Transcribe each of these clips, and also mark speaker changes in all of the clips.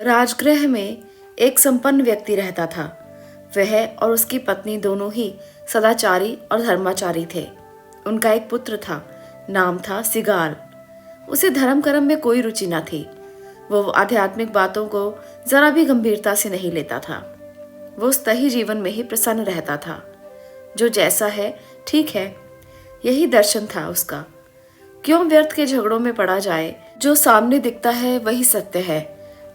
Speaker 1: राजगृह में एक संपन्न व्यक्ति रहता था। वह और उसकी पत्नी दोनों ही सदाचारी और धर्माचारी थे। उनका एक पुत्र था, नाम था सिगाल। उसे धर्म कर्म में कोई रुचि न थी। वो आध्यात्मिक बातों को जरा भी गंभीरता से नहीं लेता था। वो स्तही जीवन में ही प्रसन्न रहता था। जो जैसा है ठीक है, यही दर्शन था उसका। क्यों व्यर्थ के झगड़ों में पड़ा जाए। जो सामने दिखता है वही सत्य है,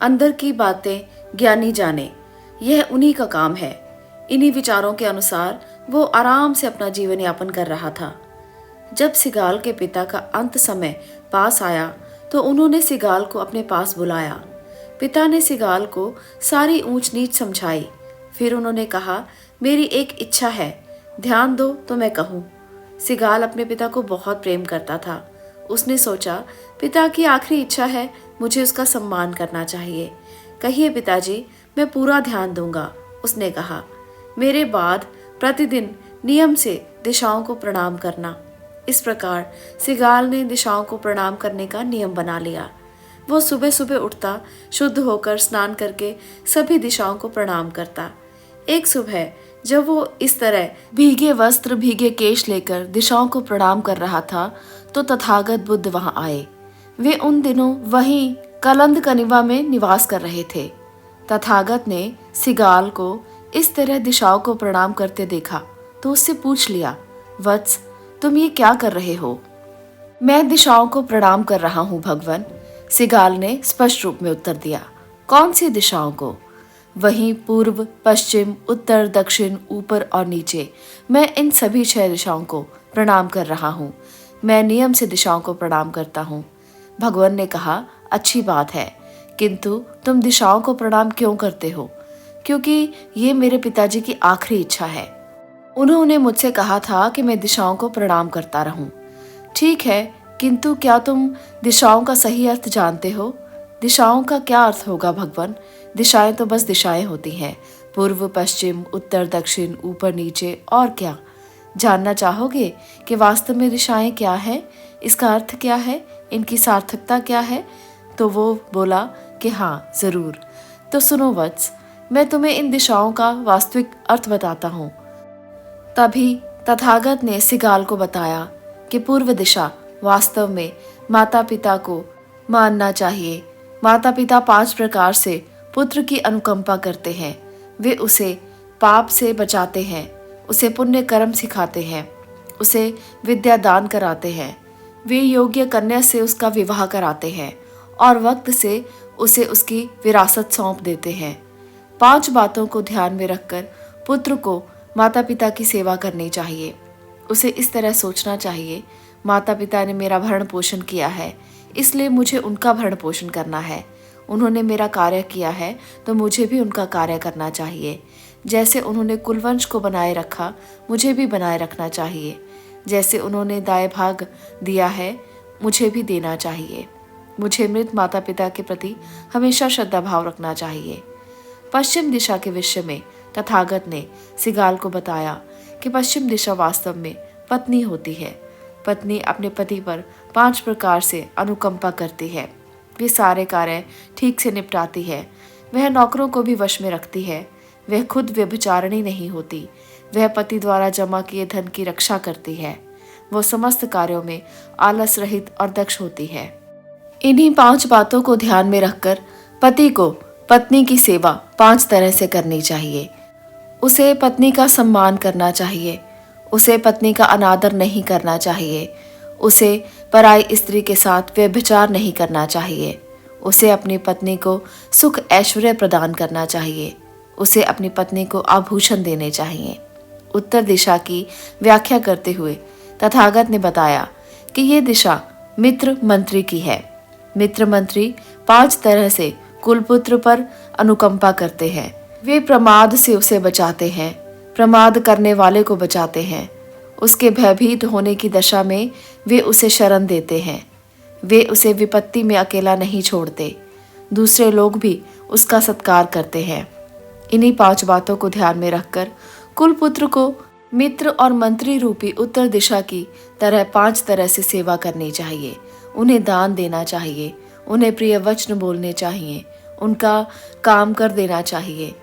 Speaker 1: अंदर की बातें ज्ञानी जाने, यह उन्हीं का काम है। इन्हीं विचारों के अनुसार वो आराम से अपना जीवन यापन कर रहा था। जब सिगाल के पिता का अंत समय पास आया तो उन्होंने सिगाल को अपने पास बुलाया। पिता ने सिगाल को सारी ऊंच नीच समझाई। फिर उन्होंने कहा, मेरी एक इच्छा है, ध्यान दो तो मैं कहूँ। सिगाल अपने पिता को बहुत प्रेम करता था। उसने सोचा, पिता की आखिरी इच्छा है, मुझे उसका सम्मान करना चाहिए। कहिए पिताजी, मैं पूरा ध्यान दूंगा। उसने कहा, मेरे बाद प्रतिदिन नियम से दिशाओं को प्रणाम करना। इस प्रकार सिगाल ने दिशाओं को प्रणाम करने का नियम बना लिया। वो सुबह सुबह उठता, शुद्ध होकर स्नान करके सभी दिशाओं को प्रणाम करता। एक सुबह जब वो इस तरह भीगे वस्त्र भीगे केश लेकर दिशाओं को प्रणाम कर रहा था तो तथागत बुद्ध वहां आए। वे उन दिनों वहीं कलंद कनिवा में निवास कर रहे थे। तथागत ने सिगाल को इस तरह दिशाओं को प्रणाम करते देखा तो उससे पूछ लिया, वत्स, तुम ये क्या कर रहे हो? मैं दिशाओं को प्रणाम कर रहा हूँ भगवान, सिगाल ने स्पष्ट रूप में उत्तर दिया। कौन सी दिशाओं को? वहीं पूर्व, पश्चिम, उत्तर, दक्षिण, ऊपर और नीचे, मैं इन सभी 6 दिशाओं को प्रणाम कर रहा हूँ। मैं नियम से दिशाओं को प्रणाम करता हूँ। भगवान ने कहा, अच्छी बात है, किंतु तुम दिशाओं को प्रणाम क्यों करते हो? क्योंकि ये मेरे पिताजी की आखिरी इच्छा है। उन्होंने मुझसे कहा था कि मैं दिशाओं को प्रणाम करता रहूं। ठीक है, किंतु क्या तुम दिशाओं का सही अर्थ जानते हो? दिशाओं का क्या अर्थ होगा भगवान? दिशाएं तो बस दिशाएं होती हैं, पूर्व, पश्चिम, उत्तर, दक्षिण, ऊपर, नीचे, और क्या? जानना चाहोगे कि वास्तव में दिशाएं क्या है, इसका अर्थ क्या है, इनकी सार्थकता क्या है? तो वो बोला कि हाँ जरूर। तो सुनो वत्स, मैं तुम्हें इन दिशाओं का वास्तविक अर्थ बताता हूँ। तभी तथागत ने सिगाल को बताया कि पूर्व दिशा वास्तव में माता पिता को मानना चाहिए। माता पिता 5 प्रकार से पुत्र की अनुकंपा करते हैं। वे उसे पाप से बचाते हैं, उसे पुण्य कर्म सिखाते हैं, उसे विद्या दान कराते हैं। वे योग्य कन्या से उसका विवाह कराते हैं और वक्त से उसे उसकी विरासत सौंप देते हैं। 5 बातों को ध्यान में रखकर पुत्र को माता पिता की सेवा करनी चाहिए। उसे इस तरह सोचना चाहिए, माता पिता ने मेरा भरण पोषण किया है, इसलिए मुझे उनका भरण पोषण करना है। उन्होंने मेरा कार्य किया है तो मुझे भी उनका कार्य करना चाहिए। जैसे उन्होंने कुलवंश को बनाए रखा, मुझे भी बनाए रखना चाहिए। जैसे उन्होंने दाएं भाग दिया है, मुझे भी देना चाहिए। मुझे मृत माता पिता के प्रति हमेशा श्रद्धा भाव रखना चाहिए। पश्चिम दिशा के विषय में तथागत ने सिगाल को बताया कि पश्चिम दिशा वास्तव में पत्नी होती है। पत्नी अपने पति पर 5 प्रकार से अनुकंपा करती है। वे सारे कार्य ठीक से निपटाती है। वह नौकरों को भी वश में रखती है। वह खुद व्यभिचारिणी नहीं होती। वह पति द्वारा जमा किए धन की रक्षा करती है। वो समस्त कार्यों में आलस रहित और दक्ष होती है। इन्हीं 5 बातों को ध्यान में रखकर पति को पत्नी की सेवा 5 तरह से करनी चाहिए। उसे पत्नी का सम्मान करना चाहिए। उसे पत्नी का अनादर नहीं करना चाहिए। उसे पराई स्त्री के साथ व्यभिचार नहीं करना चाहिए। उसे अपनी पत्नी को सुख ऐश्वर्य प्रदान करना चाहिए। उसे अपनी पत्नी को आभूषण देने चाहिए। उत्तर दिशा की व्याख्या करते हुए तथागत ने बताया कि ये दिशा मित्र मंत्री की है। मित्र मंत्री 5 तरह से कुलपुत्र पर अनुकंपा करते हैं। वे प्रमाद से उसे बचाते हैं, प्रमाद करने वाले को बचाते हैं। उसके भयभीत होने की दशा में वे उसे शरण देते हैं। वे उसे विपत्ति में अकेला नहीं छोड़ते। दूसरे लोग भी उसका सत्कार करते हैं। इन्हीं 5 बातों को ध्यान में रखकर कुलपुत्र को मित्र और मंत्री रूपी उत्तर दिशा की तरह 5 तरह से सेवा करनी चाहिए। उन्हें दान देना चाहिए, उन्हें प्रिय वचन बोलने चाहिए, उनका काम कर देना चाहिए,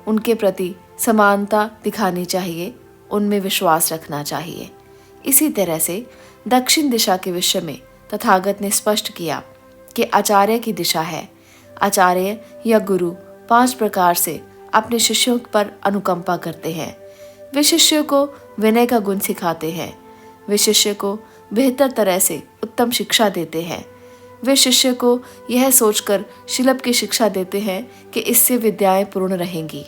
Speaker 1: उनके प्रति समानता दिखानी चाहिए, उनमें विश्वास रखना चाहिए। इसी तरह से दक्षिण दिशा के विषय में तथागत ने स्पष्ट किया कि आचार्य की दिशा है। आचार्य या गुरु 5 प्रकार से अपने शिष्यों पर अनुकंपा करते हैं। वे शिष्य को विनय का गुण सिखाते हैं। वे शिष्य को बेहतर तरह से उत्तम शिक्षा देते हैं। वे शिष्य को यह सोचकर शिलभ की शिक्षा देते हैं कि इससे विद्याएं पूर्ण रहेंगी।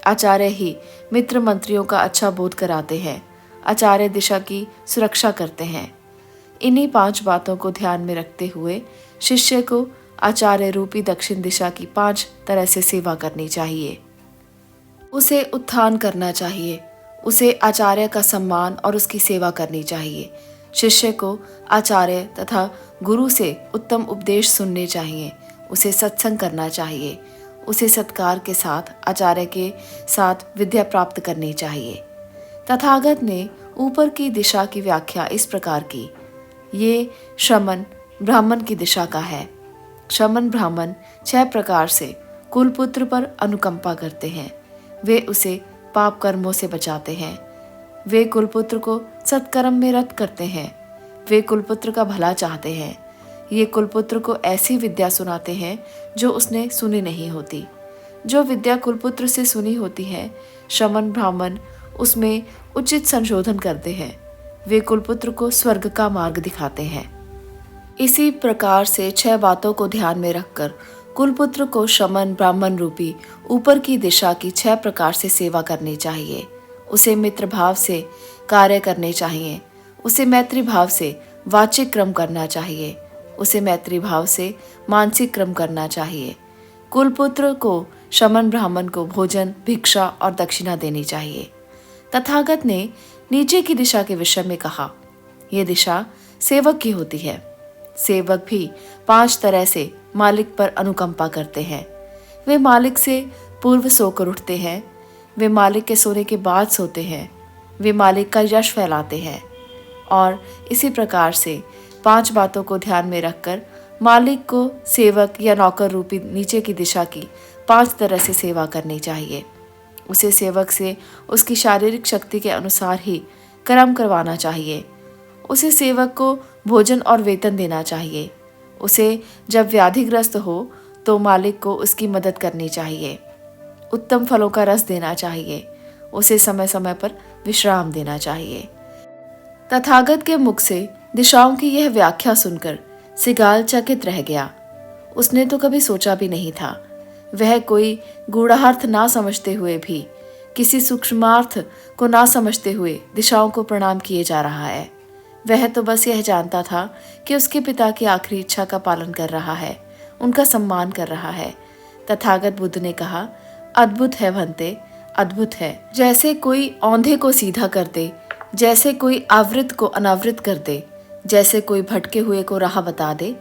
Speaker 1: आचार्य ही मित्र मंत्रियों का अच्छा बोध कराते हैं। आचार्य दिशा की सुरक्षा करते हैं। इन्हीं 5 बातों को ध्यान में रखते हुए शिष्य को आचार्य रूपी दक्षिण दिशा की 5 तरह से सेवा करनी चाहिए। उसे उत्थान करना चाहिए, उसे आचार्य का सम्मान और उसकी सेवा करनी चाहिए। शिष्य को आचार्य तथा गुरु से उत्तम उपदेश सुनने चाहिए, उसे सत्संग करना चाहिए, उसे सत्कार के साथ आचार्य के साथ विद्या प्राप्त करनी चाहिए। तथागत ने ऊपर की दिशा की व्याख्या इस प्रकार की। ये श्रमण ब्राह्मण की दिशा का है। श्रमण ब्राह्मण 6 प्रकार से कुलपुत्र पर अनुकंपा करते हैं। वे उसे पाप कर्मों से बचाते हैं। वे कुलपुत्र को सत्कर्म में रत करते हैं। वे कुलपुत्र का भला चाहते हैं। ये कुलपुत्र को ऐसी विद्या सुनाते हैं जो उसने सुनी नहीं होती। जो विद्या कुलपुत्र से सुनी होती है, श्रमण ब्राह्मण उसमें उचित संशोधन करते हैं। वे कुलपुत्र को स्वर्ग का मार्ग दिखाते हैं। इसी प्रकार से 6 बातों को ध्यान में रखकर कुलपुत्र को श्रमण ब्राह्मण रूपी ऊपर की दिशा की 6 प्रकार से सेवा करनी चाहिए। उसे मित्र भाव से कार्य करने चाहिए। उसे मैत्री भाव से वाचिक क्रम करना चाहिए। उसे मैत्री भाव से मानसिक क्रम करना चाहिए। कुलपुत्र को श्रमण ब्राह्मण को भोजन, भिक्षा और दक्षिणा देनी चाहिए। तथागत ने नीचे की दिशा के विषय में कहा, यह दिशा सेवक की होती है। सेवक भी 5 तरह से मालिक पर अनुकंपा करते हैं। वे मालिक से पूर्व सोकर उठते हैं। वे मालिक के सोने के बाद सोते हैं। वे मालिक का यश फैलाते हैं। और इसी प्रकार से 5 बातों को ध्यान में रखकर मालिक को सेवक या नौकर रूपी नीचे की दिशा की 5 तरह से सेवा करनी चाहिए। उसे सेवक से उसकी शारीरिक शक्ति के अनुसार ही कर्म करवाना चाहिए। उसे सेवक को भोजन और वेतन देना चाहिए। उसे जब व्याधिग्रस्त हो तो मालिक को उसकी मदद करनी चाहिए। उत्तम फलों का रस देना चाहिए। उसे समय समय पर विश्राम देना चाहिए। तथागत के मुख से दिशाओं की यह व्याख्या सुनकर सिगाल चकित रह गया। उसने तो कभी सोचा भी नहीं था। वह कोई गूढ़ार्थ ना समझते हुए भी, किसी सूक्ष्मार्थ को ना समझते हुए दिशाओं को प्रणाम किए जा रहा है। वह तो बस यह जानता था कि उसके पिता की आखिरी इच्छा का पालन कर रहा है, उनका सम्मान कर रहा है। तथागत बुद्ध ने कहा, अद्भुत है भंते, अद्भुत है। जैसे कोई औंधे को सीधा कर दे, जैसे कोई आवृत को अनावृत कर दे, जैसे कोई भटके हुए को राह बता दे,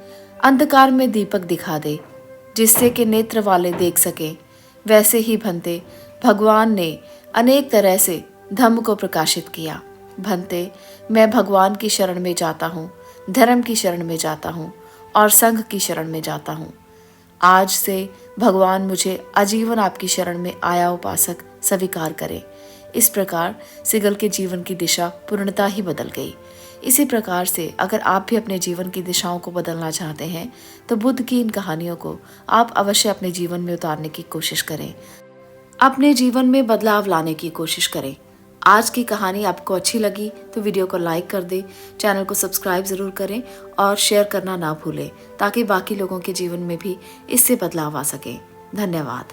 Speaker 1: अंधकार में दीपक दिखा दे, जिससे कि नेत्र वाले देख सके, वैसे ही भंते भगवान ने अनेक तरह से धम्म को प्रकाशित किया। भंते, मैं भगवान की शरण में जाता हूँ, धर्म की शरण में जाता हूँ और संघ की शरण में जाता हूँ। आज से भगवान मुझे आजीवन आपकी शरण में आया उपासक स्वीकार करे। इस प्रकार सिगल के जीवन की दिशा पूर्णतः ही बदल गई। इसी प्रकार से अगर आप भी अपने जीवन की दिशाओं को बदलना चाहते हैं तो बुद्ध की इन कहानियों को आप अवश्य अपने जीवन में उतारने की कोशिश करें, अपने जीवन में बदलाव लाने की कोशिश करें। आज की कहानी आपको अच्छी लगी तो वीडियो को लाइक कर दें, चैनल को सब्सक्राइब ज़रूर करें और शेयर करना ना भूलें ताकि बाकी लोगों के जीवन में भी इससे बदलाव आ सके। धन्यवाद।